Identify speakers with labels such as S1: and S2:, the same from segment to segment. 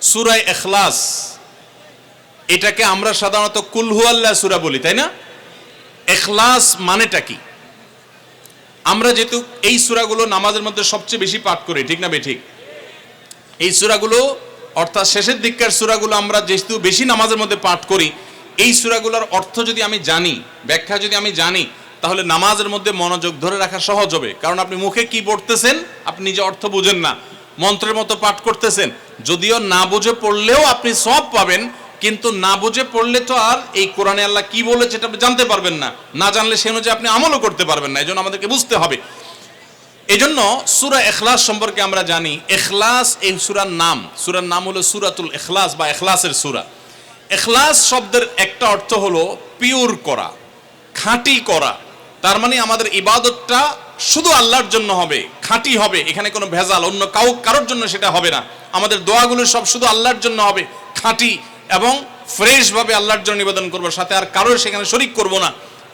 S1: সূরা ইখলাস, এটাকে আমরা সাধারণত কুল হুয়াল্লাহ সূরা বলি, তাই না? ইখলাস মানেটা কি? আমরা যেহেতু এই সূরাগুলো নামাজের মধ্যে সবচেয়ে বেশি পাঠ করি, ঠিক না বেঠিক? এই সূরাগুলো অর্থাৎ শেষের দিককার সূরাগুলো আমরা যেহেতু বেশি নামাজের মধ্যে পাঠ করি, এই সূরাগুলোর অর্থ যদি আমি জানি, ব্যাখ্যা যদি আমি জানি, তাহলে নামাজের মধ্যে মনোযোগ ধরে রাখা সহজ হবে। কারণ আপনি মুখে কি পড়তেছেন আপনি নিজে অর্থ বুঝেন না, মন্ত্রের মতো পাঠ করতেছেন, যদিও না বুঝে পড়লেও আপনি সওয়াব পাবেন, কিন্তু না বুঝে পড়লে তো আর এই কোরআনে আল্লাহ কি বলেছে এটা আপনি জানতে পারবেন না, না জানলে সে অনুযায়ী আপনি আমলও করতে পারবেন না। এজন্য আমাদেরকে বুঝতে হবে। এজন্য সূরা ইখলাস সম্পর্কে আমরা জানি, ইখলাস এই সূরার নাম হলো সূরাতুল ইখলাস বা ইখলাসের সূরা। ইখলাস শব্দের একটা অর্থ হলো পিওর করা, খাঁটি করা। তার মানে আমাদের ইবাদতটা শুধু আল্লাহর জন্য হবে, খাঁটি হবে, এখানে কোনো ভেজাল অন্য কারোর জন্য সেটা হবে না। আমাদের দোয়াগুলো সব শুধু আল্লাহর জন্য হবে, খাঁটি এবং ফ্রেশ ভাবে আল্লাহর জন্য নিবেদন করবো, সাথে আর কারোর সেখানে শরীক করব না।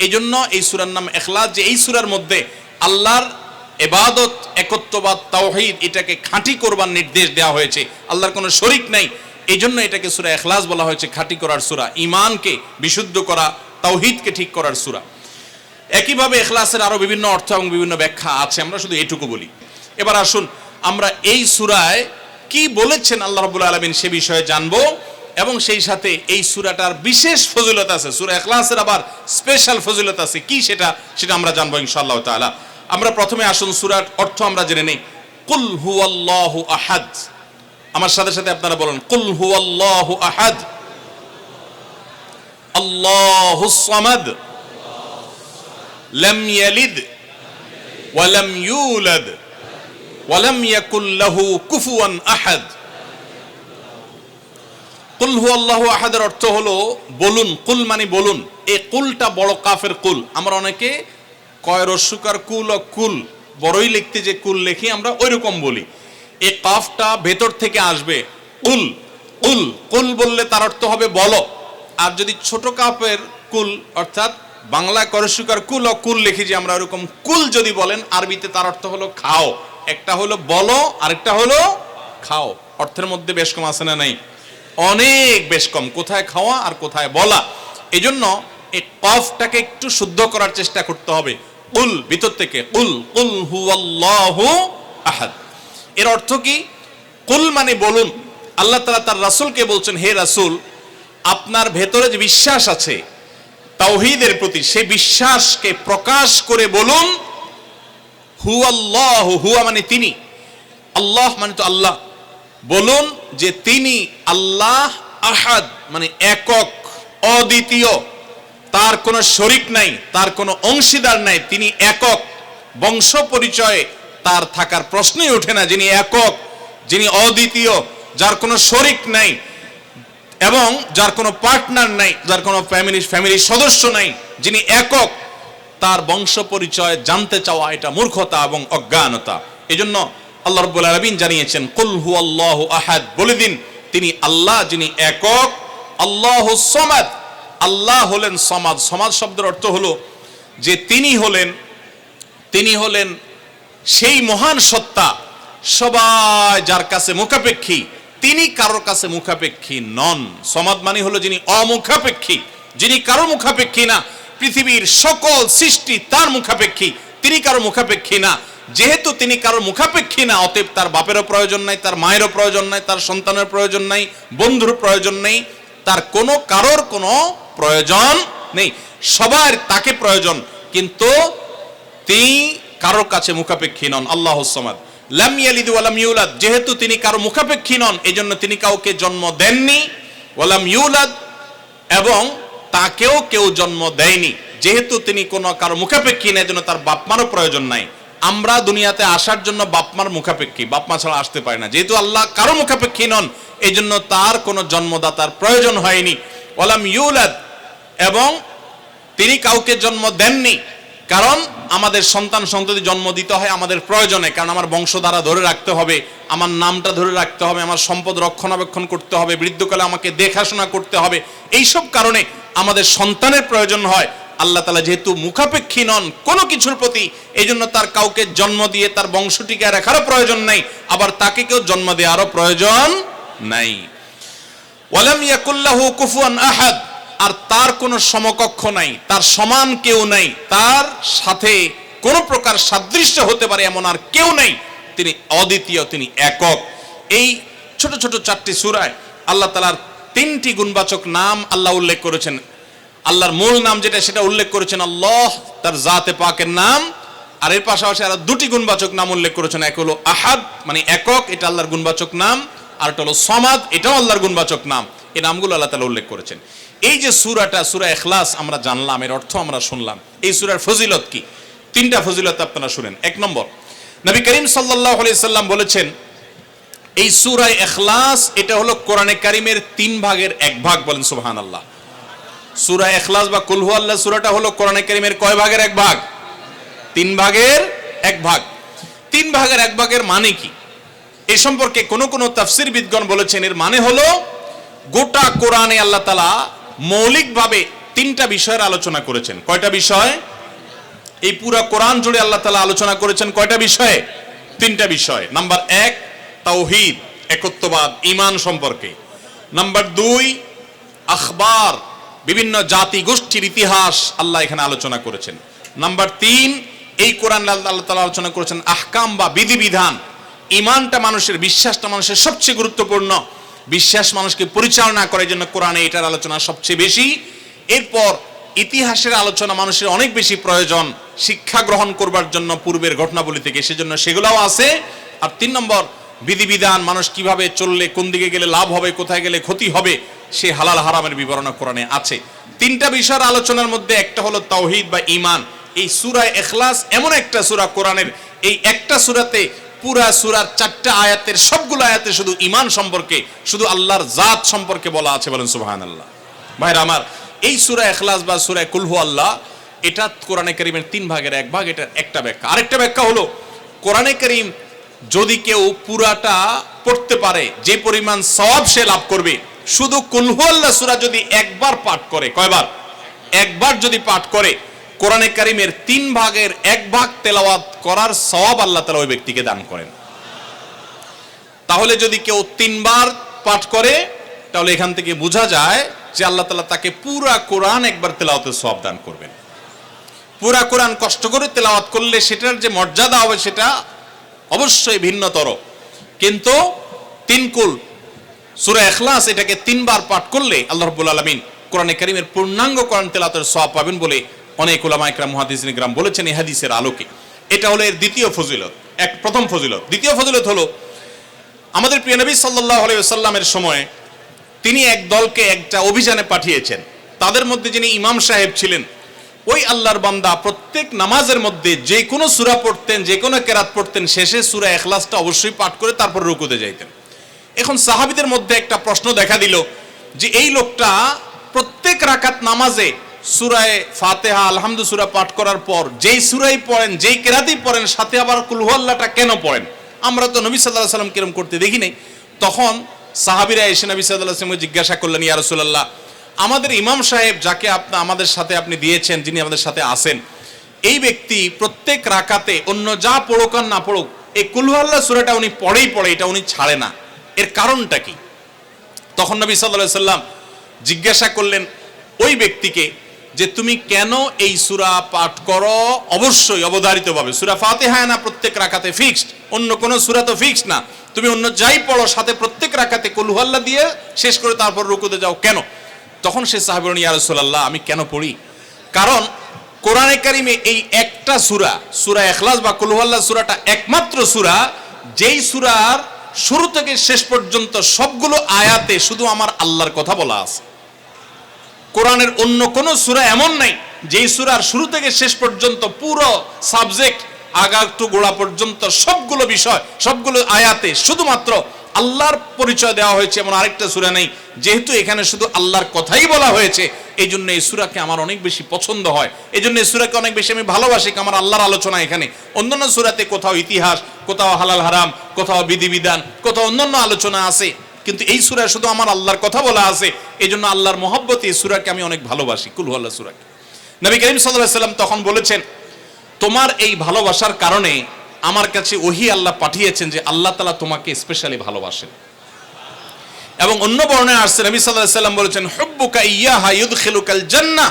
S1: এই জন্য এই সূরার নাম ইখলাস, যে এই সূরার মধ্যে আল্লাহর ইবাদত, একত্ববাদ, তাওহীদ এটাকে খাঁটি করবার নির্দেশ দেওয়া হয়েছে। আল্লাহর কোনো শরীক নাই, এই জন্য এটাকে সূরা ইখলাস বলা হয়েছে, খাঁটি করার সূরা, ঈমানকে বিশুদ্ধ করা, তাওহীদকে ঠিক করার সূরা। একইভাবে ইখলাসের আরো বিভিন্ন অর্থ এবং বিভিন্ন ব্যাখ্যা আছে, আমরা শুধু এটুকু বলি। এবার আসুন আমরা এই সূরায় কি বলেছেন আল্লাহ রাব্বুল আলামিন সে বিষয়ে জানবো, এবং সেই সাথে এই সূরাটার বিশেষ ফজিলত আছে, সূরা ইখলাসের আবার স্পেশাল ফজিলত আছে কি সেটা আমরা জানবো ইনশাআল্লাহ তাআলা। আমরা প্রথমে আসুন সূরার অর্থ আমরা জেনে নেই। কুল হুয়াল্লাহু আহাদ, আমার সাথে সাথে আপনারা বলুন, কুল হুয়াল্লাহু আহাদ আল্লাহুস সামাদ লাম ইয়ালিদ ওয়া লাম ইউলাদ ওয়া লাম ইয়াকুল লাহু কুফুয়ান আহাদ। কুল হুয়াল্লাহু আহাদের অর্থ হলো বলুন, কুল মানে বলুন। এই কুলটা বড় কাফের কুল, আমরা অনেকে কয় রস্যকার কুল ও কুল বড়ই লিখতে যে কুল লিখি আমরা ওইরকম বলি, এই কাফটা ভেতর থেকে আসবে। কুল কুল কুল বললে তার অর্থ হবে বলো। আর যদি ছোট কাফের কুল অর্থাৎ বাংলা করস্যকার কুল ও কুল লিখি যে আমরা ওরকম কুল যদি বলেন, আরবিতে তার অর্থ হলো খাও। একটা হলো বলো, আরেকটা হলো খাও। অর্থের মধ্যে বেশ কম আছে না নাই? অনেক বেশ কম, কোথায় খাওয়া আর কোথায় বলা। এই জন্য এই কফটাকে একটু শুদ্ধ করার চেষ্টা করতে হবে। কুল ভিতর থেকে, কুল কুল হুয়াল্লাহু আহাদ। এর অর্থ কি? কুল মানে বলুন। আল্লাহ তাআলা তার রাসূলকে বলছেন, হে রাসূল, আপনার ভেতরে যে বিশ্বাস আছে তাওহীদের প্রতি, সেই বিশ্বাসকে প্রকাশ করে বলুন, হুয়াল্লাহু, হুয়া মানে তিনি, আল্লাহ মানে তো আল্লাহ, বলুন যে তিনি আল্লাহ, আহাদ মানে একক, অদ্বিতীয়, তার কোনো শরীক নাই, তার কোনো অংশীদার নাই, তিনি একক। বংশ পরিচয়ে তার থাকার প্রশ্নই ওঠে না। যিনি একক, যিনি অদ্বিতীয়, যার কোনো শরীক নাই এবং যার কোনো পার্টনার নাই, যার কোনো ফ্যামিলির সদস্য নাই, যিনি একক, তার বংশ পরিচয় জানতে চাওয়া এটা মূর্খতা এবং অজ্ঞানতা। এজন্য আল্লাহ রাব্বুল আলামিন জানিয়েছেন, কুল হুয়াল্লাহু আহাদ, বলে দিন তিনি আল্লাহ যিনি একক, আল্লাহুস সামাদ, আল্লাহ হলেন সমাদ। সমাদ শব্দের অর্থ হলো যে তিনি হলেন সেই মহান সত্তা, সবাই যার কাছে মুখাপেক্ষী, তিনি কারোর কাছে মুখাপেক্ষী নন। সমাদ মানে হলো যিনি অমুখাপেক্ষী, যিনি কারোর মুখাপেক্ষী না। পৃথিবীর সকল সৃষ্টি তার মুখাপেক্ষী, তিনি কারোর মুখাপেক্ষী না। যেহেতু তিনি কারোর মুখাপেক্ষী না, অতএব তার বাপেরও প্রয়োজন নাই, তার মায়েরও প্রয়োজন নাই, তার সন্তানের প্রয়োজন নাই, বন্ধুর প্রয়োজন নেই, তার কারোর কোনো প্রয়োজন নেই। সবার তাকে প্রয়োজন, কিন্তু তিনি কারোর কাছে মুখাপেক্ষী নন। আল্লাহুস সামাদ। লাম ইয়ালিদ ওয়া লাম ইউলাদ, যেহেতু তিনি কারো মুখাপেক্ষী নন, এজন্য তিনি কাউকে জন্ম দেননি। ওয়া লাম ইউলাদ, এবং তাকেও কেউ জন্ম দেয়নি। যেহেতু তিনি কারো মুখাপেক্ষী না, এজন্য তার বাপমারও প্রয়োজন নাই। আমরা দুনিয়াতে আসার জন্য বাপমার মুখাপেক্ষী, বাপমা ছাড়া আসতে পারে না। যেহেতু আল্লাহ কারো মুখাপেক্ষী নন, এই জন্য তার কোনো জন্মদাতার প্রয়োজন হয়নি। ওয়া লাম ইউলাদ, এবং তিনি কাউকে জন্ম দেননি। কারণ আমাদের সন্তান সন্ততি জন্ম দিতে হয় আমাদের প্রয়োজনে, কারণ আমার বংশধারা ধরে রাখতে হবে, আমার নামটা ধরে রাখতে হবে, আমার সম্পদ রক্ষণাবেক্ষণ করতে হবে, বৃদ্ধকালে আমাকে দেখাশোনা করতে হবে। এইসব কারণে আমাদের সন্তানের প্রয়োজন হয়। আল্লাহ তাআলা যেহেতু মুখাপেক্ষী নন কোনো কিছুর প্রতি, এই জন্য তার কাউকে জন্ম দিয়ে তার বংশটিকে রাখারও প্রয়োজন নাই, আবার তাকে কেউ জন্ম দেওয়ারও প্রয়োজন নাই। ওয়ালাম ইয়াকুল্লাহু কুফুয়ান আহাদ, আর তার কোনো সমকক্ষ নাই, তার সমান কেউ নাই, তার সাথে কোন প্রকার সাদৃশ্য হতে পারে এমন আর কেউ নাই। তিনি অদ্বিতীয়, তিনি একক। এই ছোট ছোট 4টি সূরায় আল্লাহ তাআলার 3টি গুণবাচক নাম আল্লাহ উল্লেখ করেছেন। আল্লাহর মূল নাম যেটা সেটা উল্লেখ করেছেন আল্লাহ, তার জাতে পাকের নাম, আর এর পাশাপাশি আরো 2টি গুণবাচক নাম উল্লেখ করেছেন। এক হলো আহাদ মানে একক, এটা আল্লাহর গুণবাচক নাম, আর একটা হলো সমাদ, এটাও আল্লাহর গুণবাচক নাম। এই নামগুলো আল্লাহ তাআলা উল্লেখ করেছেন। এই যে সূরাটা, সূরা ইখলাস আমরা জানলাম, এর অর্থ আমরা শুনলাম। এই সূরার ফজিলত কি? 3টা ফজিলত আপনারা শুনেন। 1 নম্বর, নবী করিম সাল্লাল্লাহু আলাইহি সাল্লাম বলেছেন এই সূরা ইখলাস এটা হলো কোরআনে কারীমের 3 ভাগের 1 ভাগ। বলেন সুবহানাল্লাহ। সূরা ইখলাস বা কুল হুয়াল্লাহ সূরাটা হলো কোরআনে কারীমের কয় ভাগের 1 ভাগ? 3 ভাগের 1 ভাগ। 3 ভাগের 1 ভাগের মানে কি? এই সম্পর্কে কোন কোন তাফসীরবিদগণ বলেছেন এর মানে হলো গোটা কোরআনে আল্লাহ তাআলা মৌলিকভাবে 3টা বিষয়ের আলোচনা করেছেন। কয়টা বিষয়? এই পুরো কোরআন জুড়ে আল্লাহ তাআলা আলোচনা করেছেন কয়টা বিষয়ে? 3টা বিষয়। নাম্বার 1 তাওহীদ, একত্ববাদ, ঈমান সম্পর্কে। নাম্বার 2 আখবার, বিভিন্ন জাতি গোষ্ঠীর ইতিহাস আল্লাহ এখানে আলোচনা করেছেন। নাম্বার 3 এই কোরআন আল্লাহ তাআলা আলোচনা করেছেন আহকাম বা বিধিবিধান। ঈমানটা মানুষের, বিশ্বাসটা মানুষের সবচেয়ে গুরুত্বপূর্ণ। বিশ্বাস মানুষকে পরিচালনা করার জন্য কোরআনে এটার আলোচনা সবচেয়ে বেশি। এরপর ইতিহাসের আলোচনা মানুষের অনেক বেশি প্রয়োজন শিক্ষা গ্রহণ করবার জন্য পূর্বের ঘটনাবলী থেকে, সেজন্য সেগুলোও আছে। আর 3 নম্বর বিধিবিধান, মানুষ কিভাবে চললে কোন দিকে গেলে লাভ হবে, কোথায় গেলে ক্ষতি হবে, সে হালাল হারামের বিবরণ কোরআনে আছে। 3টা বিষয়ের আলোচনার মধ্যে একটা হলো তাওহীদ বা ঈমান। এই সূরা ইখলাস এমন একটা সূরা কোরআনের, এই একটা সূরাতে পুরা সূরার 4টা আয়াতের সবগুলো আয়াতে শুধু ঈমান সম্পর্কে, শুধু আল্লাহর জাত সম্পর্কে বলা আছে। বলেন সুবহানাল্লাহ। ভাইরা আমার, এই সূরা ইখলাস বা সূরা কুল হুয়াল্লাহ এটা কোরআনে কারীমের 3 ভাগের 1 ভাগ। এটার একটা ব্যাখ্যা। আরেকটা ব্যাখ্যা হলো কোরআনে কারীম যদি কেউ পুরাটা পড়তে পারে যে পরিমাণ সওয়াব সে লাভ করবে। শুধু কুল হুয়াল্লাহ সূরা যদি একবার পাঠ করে, কয়বার? একবার যদি পাঠ করে, কোরআনে কারীমের 3 ভাগের 1 ভাগ তেলাওয়াত করার সওয়াব আল্লাহ তাআলা ওই ব্যক্তিকে দান করেন। তাহলে যদি কেউ 3 বার পাঠ করে, তাহলে এখান থেকে বোঝা যায় যে আল্লাহ তাআলা তাকে পুরা কোরআন একবার তেলাওয়াতের সওয়াব দান করবেন। পুরা কোরআন কষ্ট করে তেলাওয়াত করলে সেটার যে মর্যাদা হবে সেটা অবশ্যই ভিন্নতর। কিন্তু 3 কুল সূরা ইখলাস এটাকে 3 বার পাঠ করলে আল্লাহ রাব্বুল আলামিন কোরআনে কারীমের পূর্ণাঙ্গ কোরআন তেলাওয়াতের সওয়াব পাবেন বলে অনেক উলামা ইকরাম, মুহাদ্দিসিন ইকরাম বলেছেন এই হাদিসের আলোকে। এটা হলো এর দ্বিতীয় ফজিলত। প্রথম ফজিলত। দ্বিতীয় ফজিলত হলো আমাদের প্রিয় নবী সাল্লাল্লাহু আলাইহি ওয়াসাল্লামের সময় তিনি এক দলকে একটা অভিযানে পাঠিয়েছেন। তাদের মধ্যে যিনি ইমাম সাহেব ছিলেন, ওই আল্লাহর বান্দা প্রত্যেক নামাজের মধ্যে যে কোনো সূরা পড়তেন, যে কোনো কেরাত পড়তেন, শেষে সূরা ইখলাসটা অবশ্যই পাঠ করে তারপর রুকুতে যাইতেন। এখন সাহাবীদের মধ্যে একটা প্রশ্ন দেখা দিল যে এই লোকটা প্রত্যেক রাকাত নামাজে সূরায়ে ফাতিহা, আলহামদু সূরা পাঠ করার পর যেই সূরাই পড়েন, যেই কেরাতই পড়েন, সাথে আবার কুল হুয়াল্লাহটা কেন পড়েন? আমরা তো নবী সাল্লাল্লাহু আলাইহি ওয়াসাল্লাম কিরকম করতে দেখি নাই। তখন সাহাবীরা এসে নবী সাল্লাল্লাহু আলাইহি ওয়াসাল্লামকে জিজ্ঞাসা করলেন, ইয়া রাসূলুল্লাহ, আমাদের ইমাম সাহেব যাকে আমাদের সাথে আপনি দিয়েছেন, যিনি আমাদের সাথে আছেন, এই ব্যক্তি প্রত্যেক রাকাতে অন্য যা পড়ুক আর না পড়ুক এই কুল হুয়াল্লাহ সূরাটা উনি পড়েই পড়ে, এটা উনি ছাড়ে না, এর কারণটা কি? তখন নবী সাল্লাল্লাহু আলাইহি ওয়াসাল্লাম জিজ্ঞাসা করলেন ওই ব্যক্তিকে যে তুমি কেন এই সূরা পাঠ করো? অবশ্যই অবধারিতভাবে সূরা ফাতিহা না প্রত্যেক রাকাতে ফিক্সড, অন্য কোন সূরা তো ফিক্সড না, তুমি অন্য যাই পড়ো সাথে প্রত্যেক রাকাতে কুল হুয়াল্লাহ দিয়ে শেষ করে তারপর রুকুতে যাও কেন? তখন সে সাহাবী বলেন, ইয়া রাসূলুল্লাহ, আমি কেন পড়ি? কারণ কোরআনে কারীমে এই একটা সূরা, সূরা ইখলাস বা কুল হুয়াল্লাহ সূরাটা একমাত্র সূরা যেই সূরার শুরু থেকে শেষ পর্যন্ত সবগুলো আয়াতে শুধু আমার আল্লাহর কথা বলা আছে। কোরআনের অন্য কোন সূরা এমন নাই যেই সূরার শুরু থেকে শেষ পর্যন্ত পুরো সাবজেক্ট আগা টু গোড়া পর্যন্ত সবগুলো বিষয়, সবগুলো আয়াতে শুধুমাত্র আল্লাহর পরিচয় দেওয়া হয়েছে এমন আরেকটা সূরা নেই। যেহেতু এখানে শুধু আল্লাহর কথাই বলা হয়েছে, এই জন্য এই সূরাকে আমার অনেক বেশি পছন্দ হয়, এই জন্য এই সূরাকে অনেক বেশি আমি ভালোবাসি। আমার আল্লাহর আলোচনা এখানে। অন্যান্য সূরাতে কোথাও ইতিহাস, কোথাও হালাল হারাম, কোথাও বিধিবিধান, কোথাও অন্যান্য আলোচনা আছে, কিন্তু এই সূরায় শুধু আমার আল্লাহর কথা বলা আছে। এই জন্য আল্লাহর মহব্বতে এই সূরাকে আমি অনেক ভালোবাসি, কুল হুয়াল্লাহ সূরাকে। নবী করিম সাল্লাল্লাহু আলাইহি ওয়াসাল্লাম তখন বলেছেন, তোমার এই ভালোবাসার কারণে আমার কাছে ওহী আল্লাহ পাঠিয়েছেন যে আল্লাহ তাআলা তোমাকে স্পেশালি ভালোবাসেন। এবং অন্য বর্ণনায় আসছে নবী সাল্লাল্লাহু আলাইহি সাল্লাম বলেছেন হুব্বুকা ইয়্যাহা ইউদখিলুকাল জান্নাহ,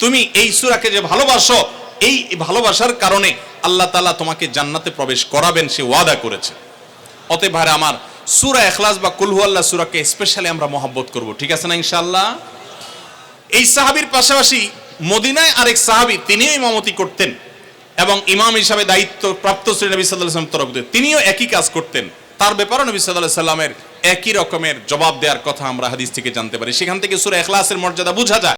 S1: তুমি এই সূরাকে যে ভালোবাসো, এই ভালোবাসার কারণে আল্লাহ তাআলা তোমাকে জান্নাতে প্রবেশ করাবেন, সে ওয়াদা করেছে। অতএব ভাইরা আমার, সূরা ইখলাস বা কুল হুয়াল্লাহ সূরাকে স্পেশালি আমরা মহব্বত করব, ঠিক আছে না ইনশাআল্লাহ? এই সাহাবীর পাশাপাশি মদিনায় আরেক সাহাবী, তিনিও ইমামতি করতেন এবং ইমাম হিসাবে দায়িত্ব প্রাপ্ত ছিলেন নবী সাল্লাল্লাহু আলাইহি ওয়াসাল্লাম তরফ থেকে, তিনিও একই কাজ করতেন। তার ব্যাপারে নবী সাল্লাল্লাহু আলাইহি সাল্লামের একই রকমের জবাব দেওয়ার কথা আমরা হাদিস থেকে জানতে পারি। সেখান থেকে সূরা ইখলাসের মর্যাদা বোঝা যায়।